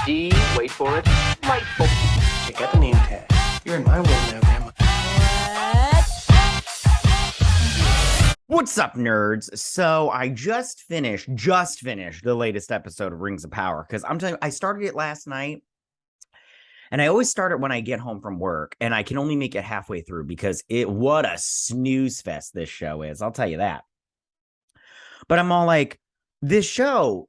D, wait for it, delightful. Check out the name tag. You're in my world now, Grandma. What's up, nerds? So I just finished the latest episode of Rings of Power, because I'm telling you, I started it last night, and I always start it when I get home from work, and I can only make it halfway through because what a snooze fest this show is. I'll tell you that. But I'm all like, this show,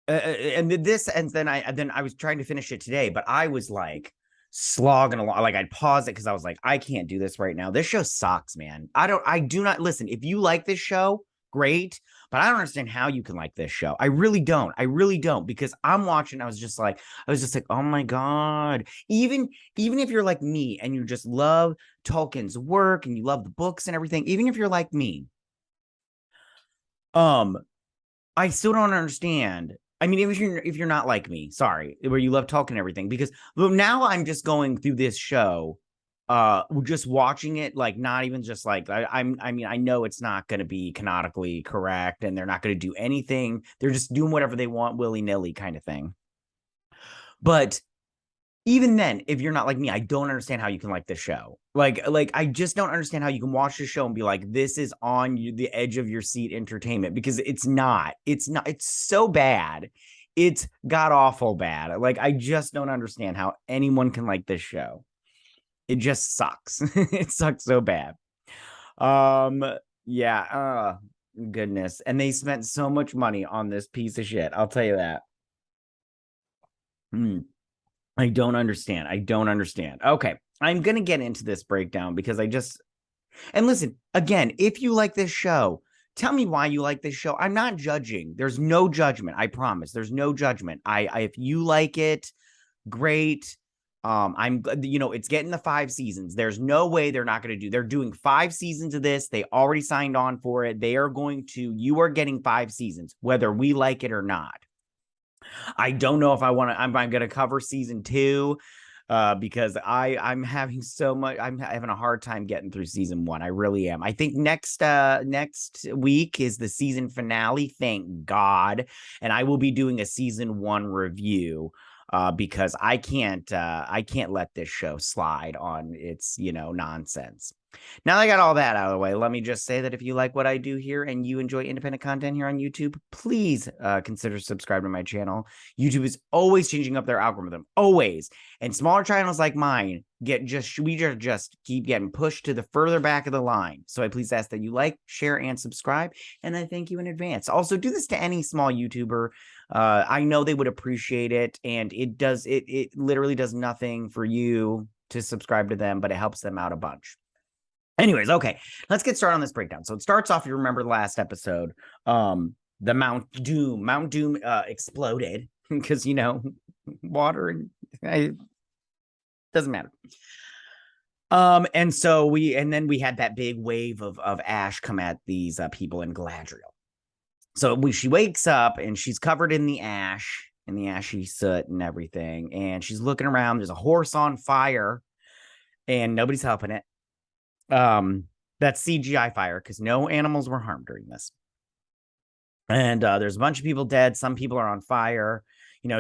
and then I was trying to finish it today, but I was like slogging along. Like, I'd pause it because I was like, I can't do this right now. This show sucks, man. I do not listen. If you like this show, great, but I don't understand how you can like this show. I really don't, because I'm watching. I was just like, oh my God. Even if you're like me and you just love Tolkien's work and you love the books and everything, even if you're like me, I still don't understand. I mean, if you're not like me, sorry, where you love Tolkien and everything, because now I'm just going through this show, just watching it, like, not even just like I mean, I know it's not going to be canonically correct, and they're not going to do anything. They're just doing whatever they want, willy-nilly kind of thing. But even then, if you're not like me, I don't understand how you can like this show. Like I just don't understand how you can watch this show and be like, this is on the edge of your seat entertainment, because it's not. It's so bad. It's god awful bad. Like, I just don't understand how anyone can like this show. It just sucks. It sucks so bad. Yeah. Goodness. And they spent so much money on this piece of shit. I'll tell you that. I don't understand. Okay, I'm going to get into this breakdown because and listen, again, if you like this show, tell me why you like this show. I'm not judging. There's no judgment. I promise. There's no judgment. If you like it, great. It's getting the 5 seasons. There's no way they're not going to they're doing 5 seasons of this. They already signed on for it. You are getting 5 seasons, whether we like it or not. I don't know if I'm going to cover season 2 because I'm having I'm having a hard time getting through season 1. I really am. I think next week is the season finale. Thank God. And I will be doing a season 1 review because I can't let this show slide on its, nonsense. Now that I got all that out of the way, let me just say that if you like what I do here and you enjoy independent content here on YouTube, please consider subscribing to my channel. YouTube is always changing up their algorithm, always. And smaller channels like mine we just keep getting pushed to the further back of the line. So I please ask that you like, share, and subscribe. And I thank you in advance. Also, do this to any small YouTuber. I know they would appreciate it. And it literally does nothing for you to subscribe to them, but it helps them out a bunch. Anyways, okay, let's get started on this breakdown. So it starts off, you remember the last episode, the Mount Doom exploded because, water, and it doesn't matter. And then we had that big wave of ash come at these people in Galadriel. So she wakes up and she's covered in the ash, in the ashy soot and everything. And she's looking around. There's a horse on fire and nobody's helping it. That's CGI fire because no animals were harmed during this. And there's a bunch of people dead. Some people are on fire.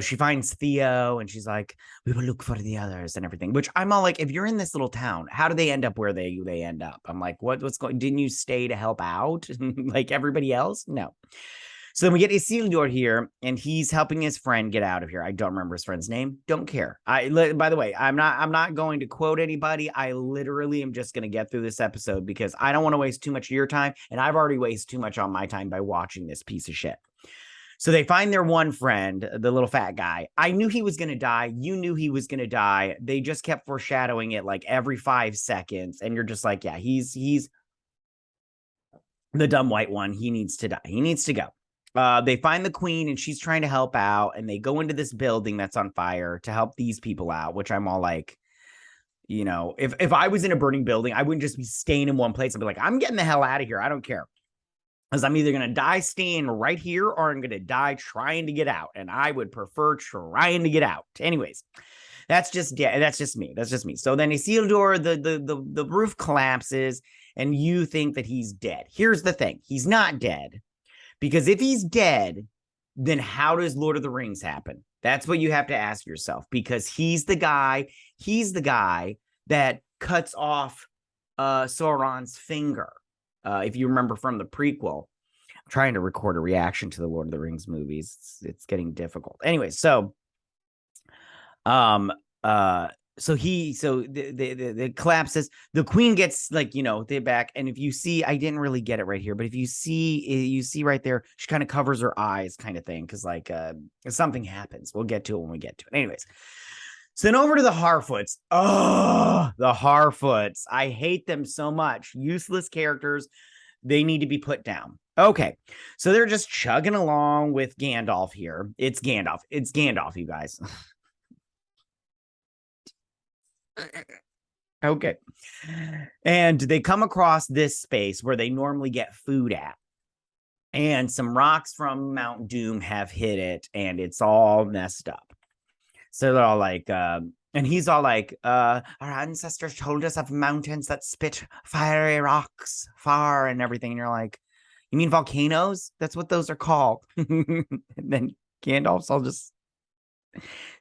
She finds Theo and she's like, we will look for the others and everything, which I'm all like, if you're in this little town, how do they end up where they end up? I'm like, what's going, didn't you stay to help out like everybody else? No. So then we get Isildur here, and he's helping his friend get out of here. I don't remember his friend's name. Don't care. By the way, I'm not going to quote anybody. I literally am just going to get through this episode because I don't want to waste too much of your time, and I've already wasted too much on my time by watching this piece of shit. So they find their one friend, the little fat guy. I knew he was going to die. You knew he was going to die. They just kept foreshadowing it like every 5 seconds, and you're just like, yeah, he's the dumb white one. He needs to die. He needs to go. They find the queen and she's trying to help out, and they go into this building that's on fire to help these people out, which I'm all like, if I was in a burning building, I wouldn't just be staying in one place. I'd be like, I'm getting the hell out of here. I don't care. Because I'm either going to die staying right here or I'm going to die trying to get out. And I would prefer trying to get out. Anyways, that's just me. So then Isildur, the roof collapses and you think that he's dead. Here's the thing. He's not dead. Because if he's dead, then how does Lord of the Rings happen? That's what you have to ask yourself, because he's the guy that cuts off Sauron's finger. If you remember from the prequel, I'm trying to record a reaction to the Lord of the Rings movies. It's getting difficult. Anyway, so the collapses. The queen gets, like, they're back. And if you see, I didn't really get it right here, but if you see right there, she kind of covers her eyes, kind of thing, because like something happens. We'll get to it when we get to it. Anyways, so then over to the Harfoots. Oh, the Harfoots. I hate them so much. Useless characters. They need to be put down. Okay, so they're just chugging along with Gandalf here. It's Gandalf, you guys. Okay. And they come across this space where they normally get food at. And some rocks from Mount Doom have hit it, and it's all messed up. So they're all like, and he's all like, our ancestors told us of mountains that spit fiery rocks far and everything. And you're like, you mean volcanoes? That's what those are called. And then Gandalf's all just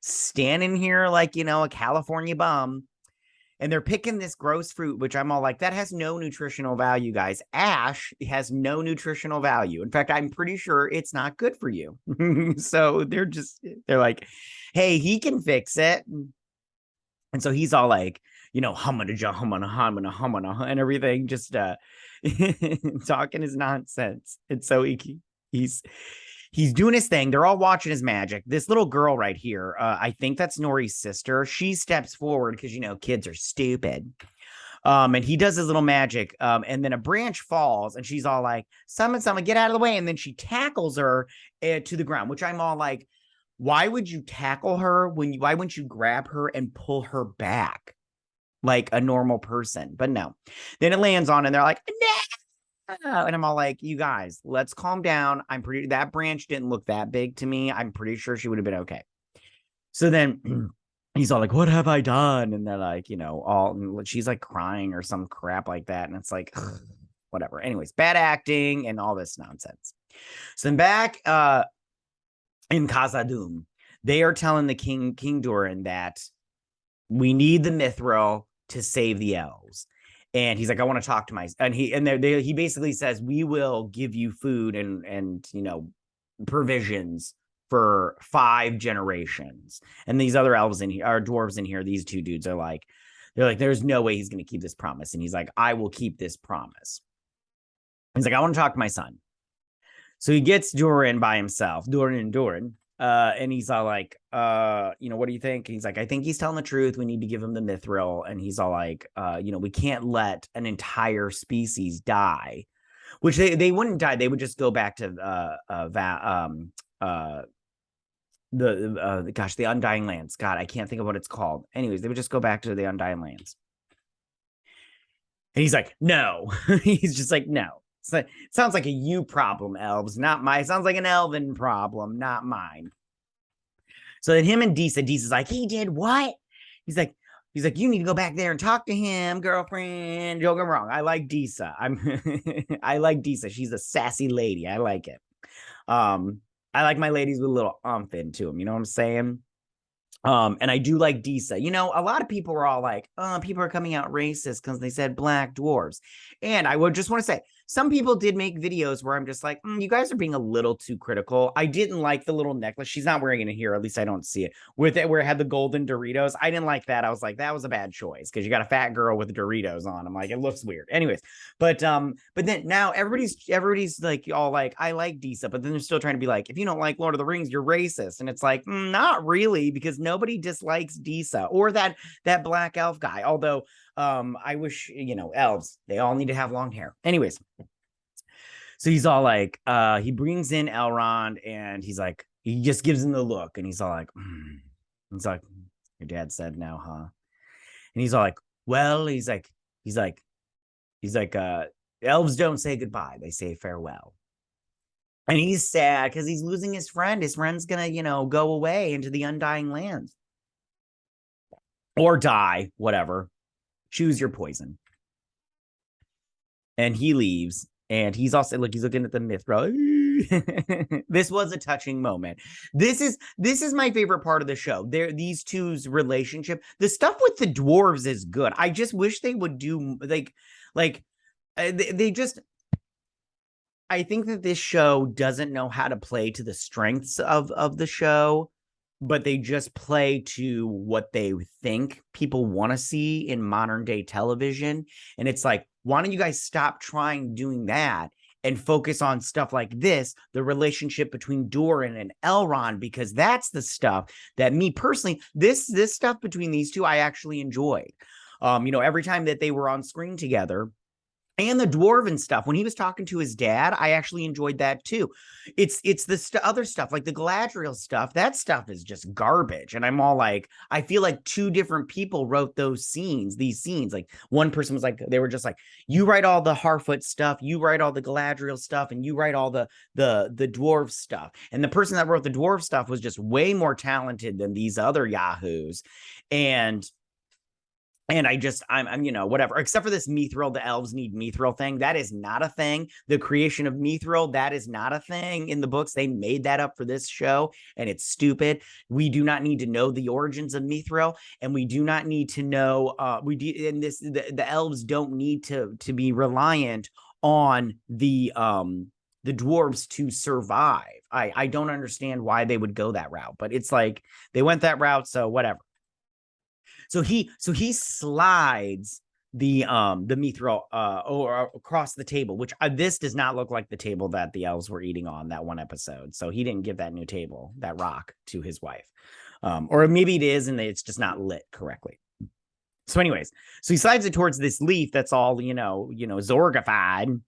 standing here like, a California bum. And they're picking this gross fruit, which I'm all like, that has no nutritional value, guys. Ash has no nutritional value. In fact, I'm pretty sure it's not good for you. So they're like, hey, he can fix it. And so he's all like, humana, and everything, just talking his nonsense. And so he's doing his thing. They're all watching his magic. This little girl right here, I think that's Nori's sister. She steps forward because, kids are stupid. And he does his little magic. And then a branch falls, and she's all like, summon, get out of the way. And then she tackles her to the ground, which I'm all like, why would you tackle her why wouldn't you grab her and pull her back like a normal person? But no. Then it lands on, and they're like, no. And I'm all like, you guys, let's calm down. That branch didn't look that big to me. I'm pretty sure she would have been okay. So then he's all like, what have I done? And they're like, she's like crying or some crap like that. And it's like, whatever. Anyways, bad acting and all this nonsense. So then back in Khazad-dûm, they are telling the King Durin that we need the Mithril to save the elves. And he's like, I want to talk to he basically says, we will give you food and provisions for 5 generations. And these other elves in here, or dwarves in here, these two dudes are like, there's no way he's going to keep this promise. And he's like, I will keep this promise. He's like, I want to talk to my son. So he gets Durin by himself, Durin. And he's all like, what do you think? And he's like, I think he's telling the truth. We need to give him the Mithril. And he's all like, we can't let an entire species die, which they wouldn't die. They would just go back to the Undying Lands. God, I can't think of what it's called. Anyways, they would just go back to the Undying Lands. And he's like, no. He's just like, no. It sounds like a you problem, elves, not mine. It sounds like an elven problem, not mine. So then him and Disa's like, he did what? He's like, you need to go back there and talk to him, girlfriend. Don't get me wrong. I like Disa. I like Disa. She's a sassy lady. I like it. I like my ladies with a little umph into them. You know what I'm saying? And I do like Disa. A lot of people were all like, people are coming out racist because they said black dwarves. And I would just want to say, some people did make videos where I'm just like, you guys are being a little too critical. I didn't like the little necklace. She's not wearing it here. At least I don't see it. With it, where it had the golden Doritos. I didn't like that. I was like, that was a bad choice because you got a fat girl with Doritos on. I'm like, it looks weird. Anyways, but then now everybody's like, all like, I like Disa, but then they're still trying to be like, if you don't like Lord of the Rings, you're racist. And it's like, not really, because nobody dislikes Disa or that black elf guy. Although I wish, elves, they all need to have long hair. Anyways, so he's all like, he brings in Elrond, and he's like, he just gives him the look, and he's all like, he's like, your dad said no, huh? And he's all like, well, he's like, elves don't say goodbye, they say farewell. And he's sad because he's losing his friend. His friend's gonna, go away into the Undying Lands. Or die, whatever. Choose your poison. And he leaves. And he's also he's looking at the Mithril. This was a touching moment. This is my favorite part of the show. These two's relationship. The stuff with the dwarves is good. I just wish they would do they just. I think that this show doesn't know how to play to the strengths of the show, but they just play to what they think people want to see in modern day television. And it's like, why don't you guys stop trying doing that and focus on stuff like this, the relationship between Doran and Elrond, because that's the stuff that me personally, this stuff between these two, I actually enjoyed. Every time that they were on screen together, and the dwarven stuff, when he was talking to his dad, I actually enjoyed that too. It's the other stuff, like the Galadriel stuff. That stuff is just garbage. And I'm all like, I feel like two different people wrote these scenes. Like one person was like, they were just like, you write all the Harfoot stuff, you write all the Galadriel stuff, and you write all the dwarf stuff. And the person that wrote the dwarf stuff was just way more talented than these other yahoos. And I'm whatever, except for this Mithril, the elves need Mithril thing. That is not a thing. The creation of Mithril, that is not a thing in the books. They made that up for this show, and it's stupid. We do not need to know the origins of Mithril, and we do not need to know, the elves don't need to be reliant on the dwarves to survive. I don't understand why they would go that route, but it's like they went that route, so whatever. So he slides the Mithril or across the table, which this does not look like the table that the elves were eating on that one episode. So he didn't give that new table, that rock, to his wife, or maybe it is, and it's just not lit correctly. So, anyways, so he slides it towards this leaf that's all Zorgified,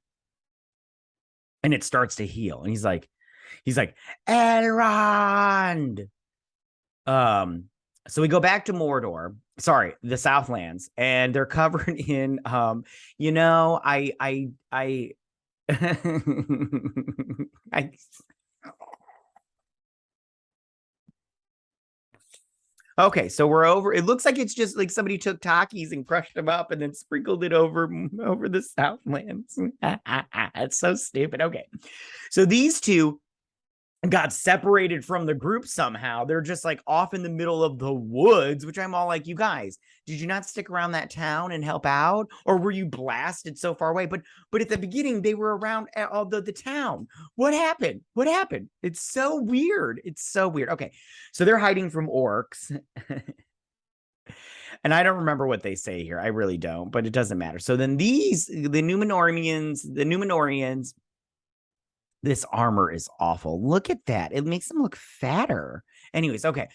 and it starts to heal, and he's like, Elrond. So we go back to Mordor, the Southlands, and they're covered in, okay, so we're over. It looks like it's just like somebody took Takis and crushed them up and then sprinkled it over the Southlands. It's so stupid. Okay, so these two got separated from the group somehow. They're just like off in the middle of the woods, which I'm all like, you guys, did you not stick around that town and help out? Or were you blasted so far away? But at the beginning, they were around all the town. What happened? It's so weird. Okay, so they're hiding from orcs. And I don't remember what they say here. I really don't, but it doesn't matter. So then the Minorians, this armor is awful. Look at that. It makes them look fatter. Anyways, okay.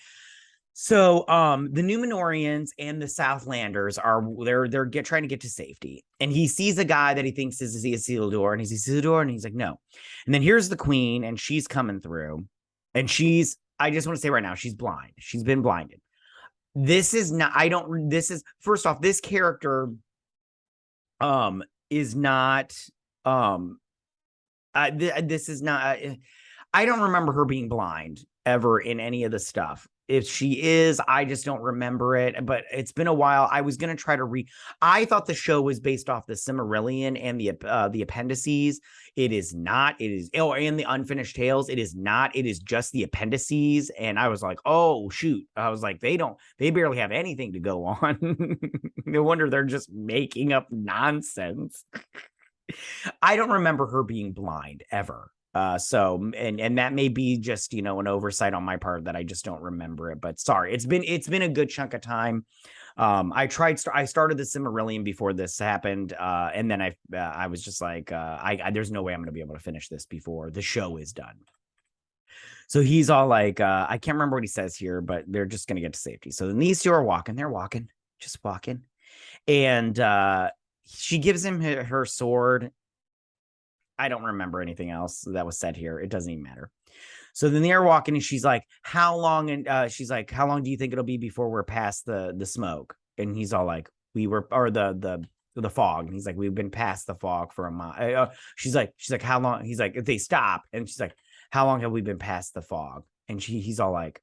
So the Minorians and the Southlanders they're trying to get to safety. And he sees a guy that he thinks is Isildur, and he's Isildur, and he's like, no. And then here's the queen, and she's coming through. And I just want to say right now, she's blind. She's been blinded. First off, this character is not this is not, I don't remember her being blind ever in any of the stuff. If she is, I just don't remember it, but it's been a while. I was going to try to I thought the show was based off the Silmarillion and the appendices. It is not. It is, and the Unfinished Tales. It is not. It is just the appendices. And I was like, oh, shoot. I was like, they barely have anything to go on. No wonder they're just making up nonsense. I don't remember her being blind ever. So that may be just, an oversight on my part that I just don't remember it, but sorry, it's been a good chunk of time. I started the Silmarillion before this happened. And then I was just like, there's no way I'm going to be able to finish this before the show is done. So he's all like, I can't remember what he says here, but they're just going to get to safety. So then these two are just walking. And, she gives him her sword. I don't remember anything else that was said here. It doesn't even matter. So then they're walking, and she's like, how long? And she's like, how long do you think it'll be before we're past the smoke? And he's all like, the fog. And he's like, we've been past the fog for a mile. She's like, how long? He's like, if they stop. And she's like, how long have we been past the fog? And he's all like,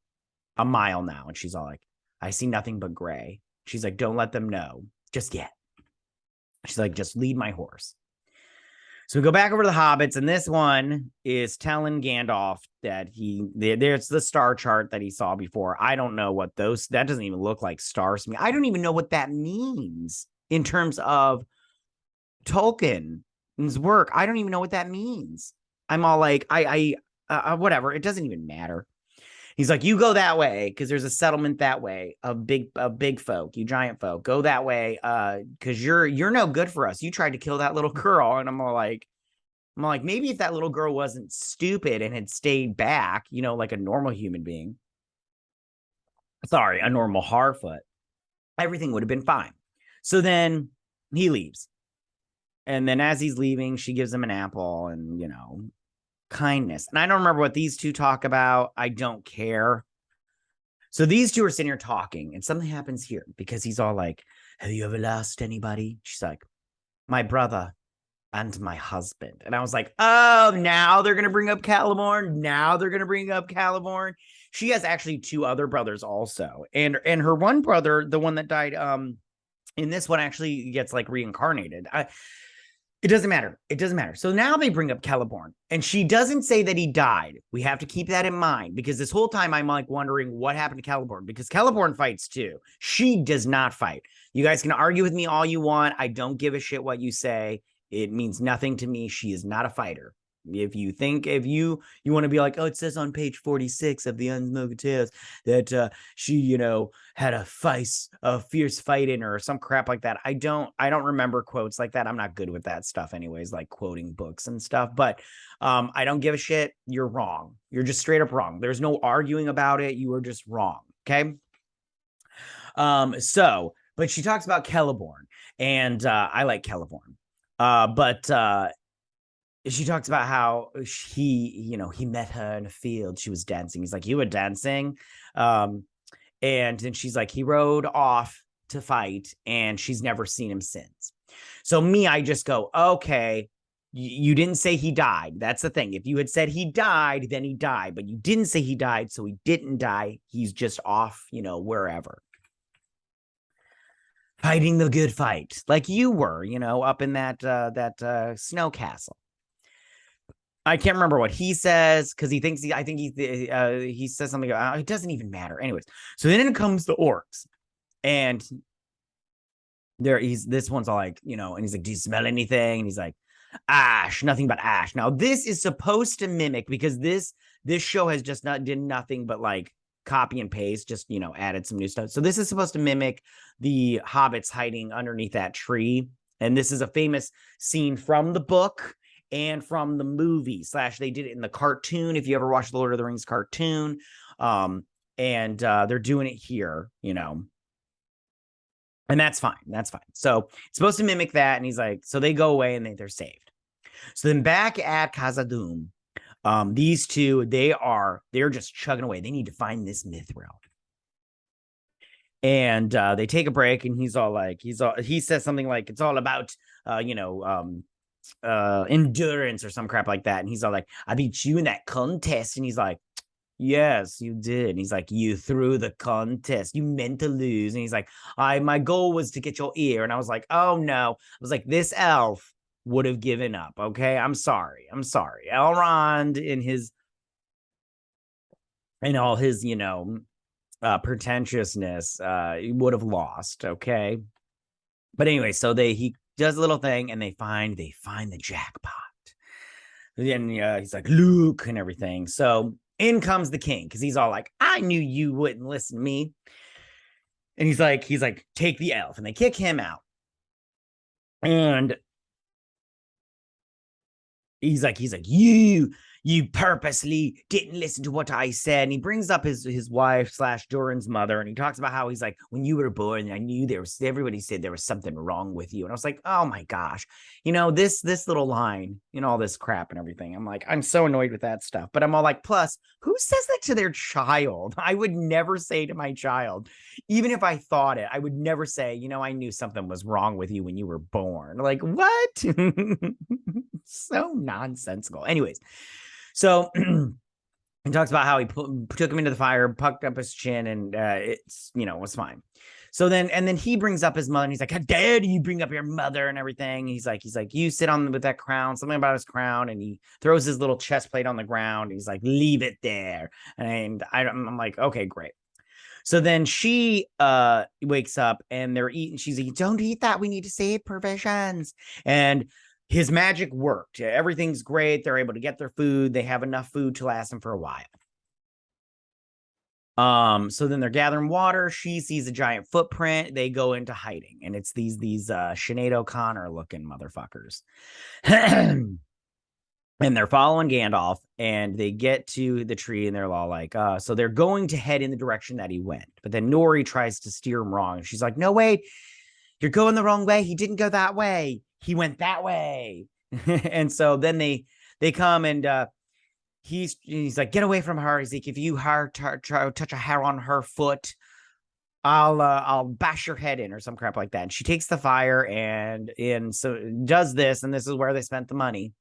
a mile now. And she's all like, I see nothing but gray. She's like, don't let them know just yet. She's like, just lead my horse. So we go back over to the hobbits, and this one is telling Gandalf that there's the star chart that he saw before. I don't know what that doesn't even look like stars to me. I don't even know what that means in terms of Tolkien's work. I don't even know what that means. I'm all like, whatever. It doesn't even matter. He's like, you go that way because there's a settlement that way of big folk, you giant folk. Go that way because you're no good for us. You tried to kill that little girl, and I'm like, maybe if that little girl wasn't stupid and had stayed back, like a normal human being. Sorry, a normal Harfoot, everything would have been fine. So then he leaves, and then as he's leaving, she gives him an apple, and kindness. And I don't remember what these two talk about. I don't care. So these two are sitting here talking, and something happens here because he's all like, have you ever lost anybody? She's like, my brother and my husband. And I was like, oh, now they're going to bring up Celeborn. She has actually two other brothers also. And her one brother, the one that died in this one, actually gets like reincarnated. It doesn't matter. So now they bring up Celeborn, and she doesn't say that he died. We have to keep that in mind because this whole time I'm like wondering what happened to Celeborn, because Celeborn fights too. She does not fight. You guys can argue with me all you want. I don't give a shit what you say. It means nothing to me. She is not a fighter. If you want to be like, oh, it says on page 46 of the Unsmoking Tales that she, had a fierce fight in her or some crap like that. I don't remember quotes like that. I'm not good with that stuff anyways, like quoting books and stuff. But I don't give a shit. You're wrong. You're just straight up wrong. There's no arguing about it. You are just wrong. Okay. But she talks about Celeborn, and I like Celeborn. But she talks about how he met her in a field. She was dancing. He's like, you were dancing? And then she's like, he rode off to fight, and she's never seen him since. So I just go, okay, you didn't say he died. That's the thing. If you had said he died, then he died. But you didn't say he died, so he didn't die. He's just off, wherever. Fighting the good fight, like you were, up in that snow castle. I can't remember what he says because he says something. It doesn't even matter. Anyways, so then it comes to orcs, and this one's all like, and he's like, do you smell anything? And he's like, ash, nothing but ash. Now this is supposed to mimic, because this show has just did nothing but like copy and paste, just added some new stuff. So this is supposed to mimic the hobbits hiding underneath that tree, and this is a famous scene from the book and from the movie / they did it in the cartoon. If you ever watched the Lord of the Rings cartoon, and they're doing it here, and that's fine. So it's supposed to mimic that. And he's like, so they go away and they're saved. So then back at Khazad-dûm, these two, they're just chugging away. They need to find this Mithril. And they take a break, and he says something like, it's all about endurance or some crap like that. And he's all like, I beat you in that contest. And he's like, yes, you did. And he's like, you threw the contest, you meant to lose. And he's like, my goal was to get your ear. And I was like, oh no. I was like, this elf would have given up. Okay, I'm sorry. Elrond in all his pretentiousness would have lost. Okay, but anyway, so he does a little thing, and they find the jackpot. And he's like, Luke, and everything. So in comes the king, because he's all like, I knew you wouldn't listen to me. And he's like, take the elf, and they kick him out. And he's like, you purposely didn't listen to what I said. And he brings up his wife / Durin's mother, and he talks about how he's like, when you were born, I knew everybody said there was something wrong with you. And I was like, oh my gosh, this little line, all this crap and everything. I'm like, I'm so annoyed with that stuff. But I'm all like, plus, who says that to their child? I would never say to my child, even if I thought it, I would never say, I knew something was wrong with you when you were born. Like, what? So nonsensical. Anyways. So he talks about how he took him into the fire, pucked up his chin, and it's, was fine. So then, and then he brings up his mother, and he's like, "How dare you bring up your mother and everything?" He's like, "You sit on with that crown." Something about his crown, and he throws his little chest plate on the ground. He's like, "Leave it there." And I'm like, "Okay, great." So then she wakes up, and they're eating. She's like, "Don't eat that. We need to save provisions." And his magic worked. Everything's great. They're able to get their food. They have enough food to last them for a while. So then they're gathering water. She sees a giant footprint. They go into hiding, and it's these Sinead O'Connor looking motherfuckers. And they're following Gandalf, and they get to the tree, and they're all like, so they're going to head in the direction that he went. But then Nori tries to steer him wrong. She's like, "No, wait, you're going the wrong way. He didn't go that way. He went that way." And so then they come, and he's like, "Get away from her." He's like, "If you touch a hair on her foot, I'll bash your head in," or some crap like that. And she takes the fire and so does this, and this is where they spent the money,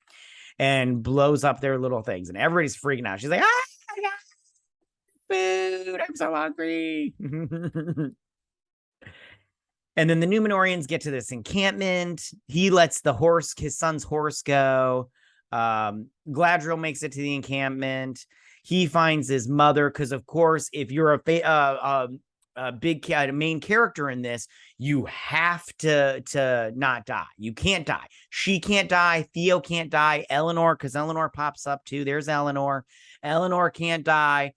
and blows up their little things, and everybody's freaking out. She's like, "Ah, I got food. I'm so hungry." And then the Minorians get to this encampment. He lets his son's horse go. Galadriel makes it to the encampment. He finds his mother, because of course, if you're a big main character in this, you have to not die. You can't die. She can't die. Theo can't die. Eleanor, because Eleanor pops up too. There's Eleanor. Eleanor can't die.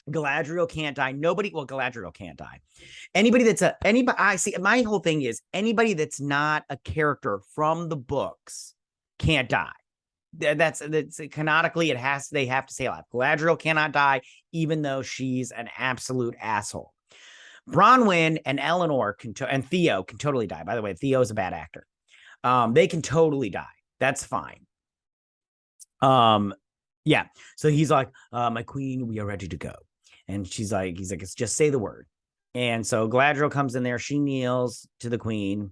Galadriel can't die. Galadriel can't die. I see. My whole thing is anybody that's not a character from the books can't die. That's canonically they have to stay alive. Galadriel cannot die, even though she's an absolute asshole. Bronwyn and Eleanor and Theo can totally die. By the way, Theo is a bad actor. They can totally die. That's fine. Yeah. So he's like, "My queen, we are ready to go." And he's like, "It's just say the word." And so Galadriel comes in there. She kneels to the queen.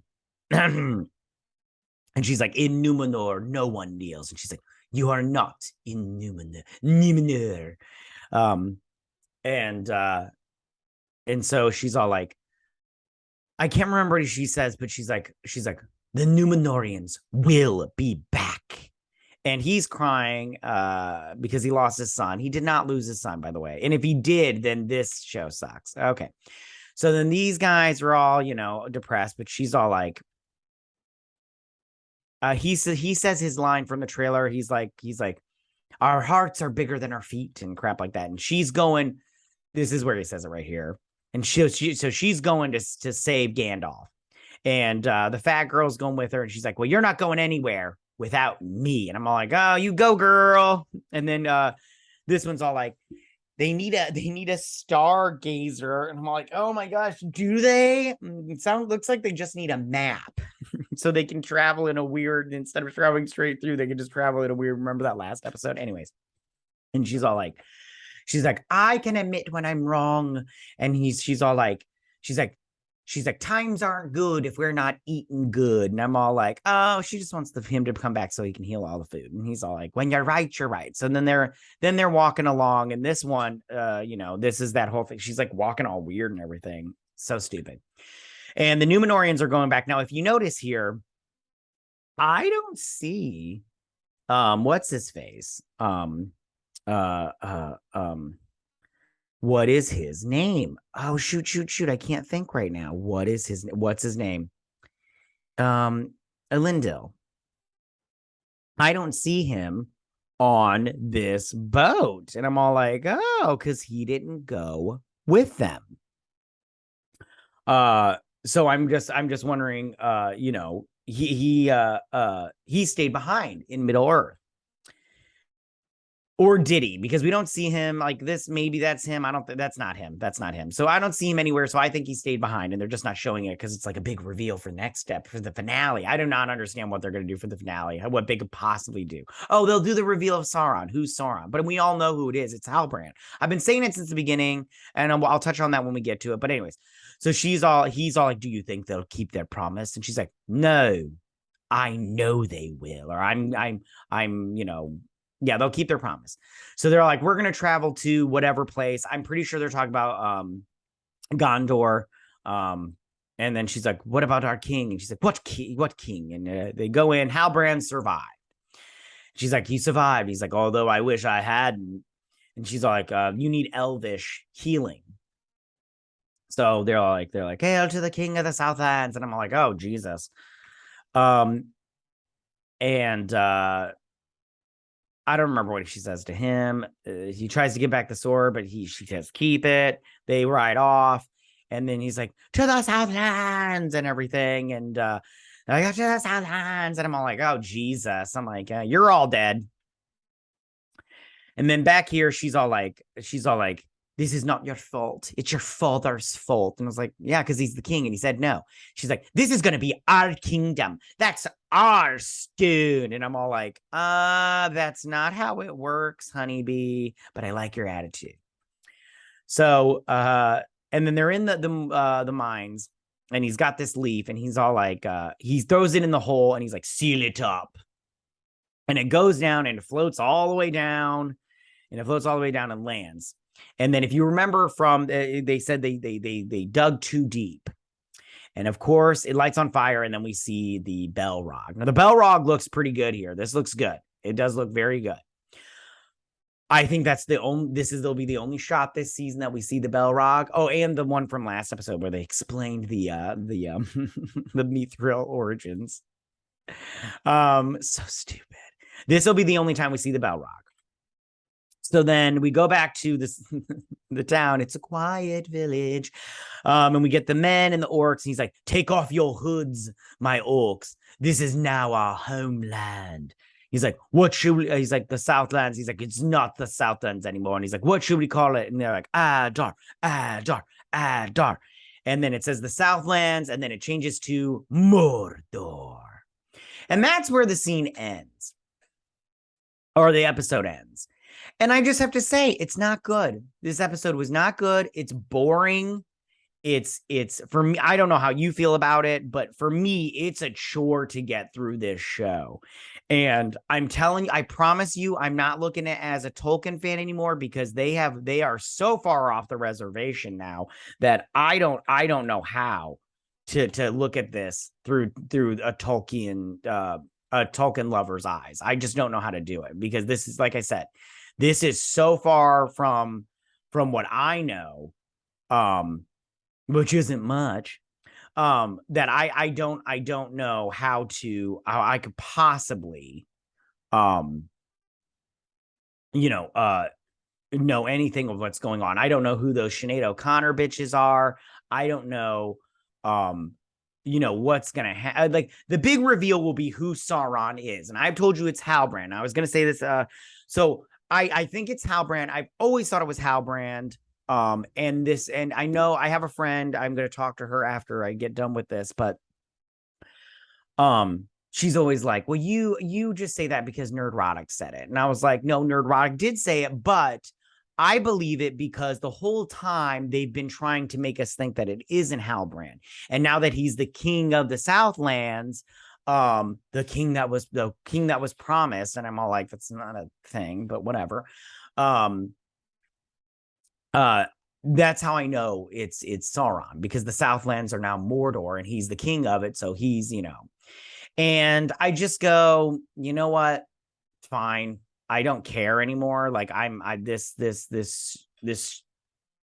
And she's like, "In Numenor, no one kneels." And she's like, "You are not in Numenor." And so she's all like, I can't remember what she says, but she's like, "The Numenorians will be back." And he's crying because he lost his son. He did not lose his son, by the way. And if he did, then this show sucks. Okay. So then these guys are all, depressed, but she's all like, he says his line from the trailer. He's like, "Our hearts are bigger than our feet," and crap like that. And she's going, this is where he says it right here. And so she's going to save Gandalf. And the fat girl's going with her. And she's like, "Well, you're not going anywhere without me." And I'm all like, "Oh, you go, girl." And then this one's all like, they need a stargazer. And I'm like, "Oh my gosh, do they?" Looks like they just need a map. So they can travel in a weird, instead of traveling straight through, they can just travel in a weird, remember that last episode? Anyways. And she's like, "I can admit when I'm wrong." And she's like, "Times aren't good if we're not eating good." And I'm all like, "Oh, she just wants him to come back so he can heal all the food." And he's all like, "When you're right, you're right." So then they're walking along, and this one, this is that whole thing. She's like walking all weird and everything. So stupid. And the Numenorians are going back. Now, if you notice here, I don't see what's his face? What is his name? Oh, shoot. I can't think right now. What's his name? Lindell. I don't see him on this boat. And I'm all like, "Oh, because he didn't go with them." So I'm just wondering, he stayed behind in Middle Earth. Or did he? Because we don't see him like this. Maybe that's him. I don't think that's not him. That's not him. So I don't see him anywhere. So I think he stayed behind, and they're just not showing it because it's like a big reveal for next step for the finale. I do not understand what they're going to do for the finale, what they could possibly do. Oh, they'll do the reveal of Sauron. Who's Sauron? But we all know who it is. It's Halbrand. I've been saying it since the beginning, and I'll touch on that when we get to it. But anyways, so he's all like, "Do you think they'll keep their promise?" And she's like, "No, I know they will." Or yeah, they'll keep their promise. So they're like, "We're going to travel to whatever place." I'm pretty sure they're talking about Gondor. And then she's like, what about our king? And she's like, what king? And they go in. Halbrand survived. She's like, he survived. He's like, although I wish I hadn't. And she's like, you need elvish healing. So they're like, hail to the king of the Southlands. And I'm like, oh, Jesus. And I don't remember what she says to him. He tries to give back the sword, but she says, keep it. They ride off. And then he's like, to the Southlands and everything. And I got to the Southlands. And I'm all like, oh, Jesus. I'm like, you're all dead. And then back here, she's all like, this is not your fault. It's your father's fault. And I was like, yeah, because he's the king. And he said no. She's like, this is going to be our kingdom. That's our stone. And I'm all like, that's not how it works, honeybee. But I like your attitude. So, and then they're in the mines, and he's got this leaf, and he's all like, he throws it in the hole, and he's like, seal it up. And it goes down, and it floats all the way down, and lands. And then if you remember from, they said they dug too deep. And of course, it lights on fire, and then we see the Balrog. Now, the Balrog looks pretty good here. This looks good. It does look very good. I think that's they'll be the only shot this season that we see the Balrog. Oh, and the one from last episode where they explained the the Mithril origins. So stupid. This will be the only time we see the Balrog. So then we go back to the town. It's a quiet village. And we get the men and the orcs. And he's like, take off your hoods, my orcs. This is now our homeland. He's like, what should we? He's like, the Southlands. He's like, it's not the Southlands anymore. And he's like, what should we call it? And they're like, Adar, Adar, Adar. And then it says the Southlands. And then it changes to Mordor. And that's where the scene ends. Or the episode ends. And I just have to say, it's not good. This episode was not good. It's boring. It's for me, I don't know how you feel about it, but for me, it's a chore to get through this show. And I'm telling you, I promise you, I'm not looking at it as a Tolkien fan anymore, because they are so far off the reservation now that I don't know how to look at this through a Tolkien lover's eyes. I just don't know how to do it, because this is, like I said, this is so far from what I know, which isn't much, that I don't know how I could possibly, know anything of what's going on. I don't know who those Sinead O'Connor bitches are. I don't know, what's going to happen. Like, the big reveal will be who Sauron is. And I've told you it's Halbrand. I was going to say this. So I think it's Halbrand. I've always thought it was Halbrand. And I know I have a friend. I'm going to talk to her after I get done with this, but, she's always like, well, you just say that because Nerdrotic said it. And I was like, no, Nerdrotic did say it, but I believe it because the whole time they've been trying to make us think that it isn't Halbrand. And now that he's the king of the Southlands, the king that was promised, and I'm all like, that's not a thing, but whatever. That's how I know it's Sauron, because the Southlands are now Mordor and he's the king of it. So he's, and I just go, you know what? Fine. I don't care anymore. Like, this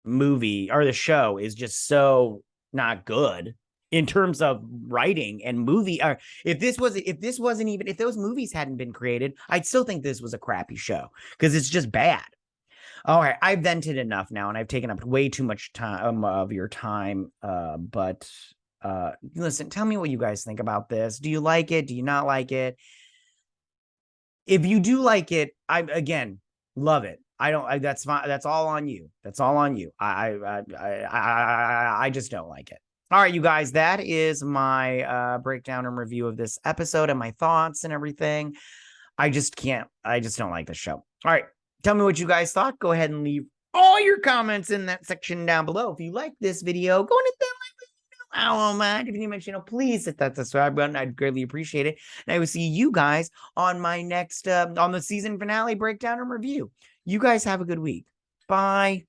movie, or the show, is just so not good in terms of writing and movie. Or if those movies hadn't been created, I'd still think this was a crappy show, because it's just bad. All right, I've vented enough now, and I've taken up way too much time of your time. But listen, tell me what you guys think about this. Do you like it? Do you not like it? If you do like it, I love it. That's fine. That's all on you. That's all on you. I just don't like it. All right, you guys, that is my breakdown and review of this episode and my thoughts and everything. I just don't like this show. All right. Tell me what you guys thought. Go ahead and leave all your comments in that section down below. If you like this video, go and hit that like button. I don't mind. If you're new to my channel, please hit that subscribe button. I'd greatly appreciate it. And I will see you guys on my next, on the season finale breakdown and review. You guys have a good week. Bye.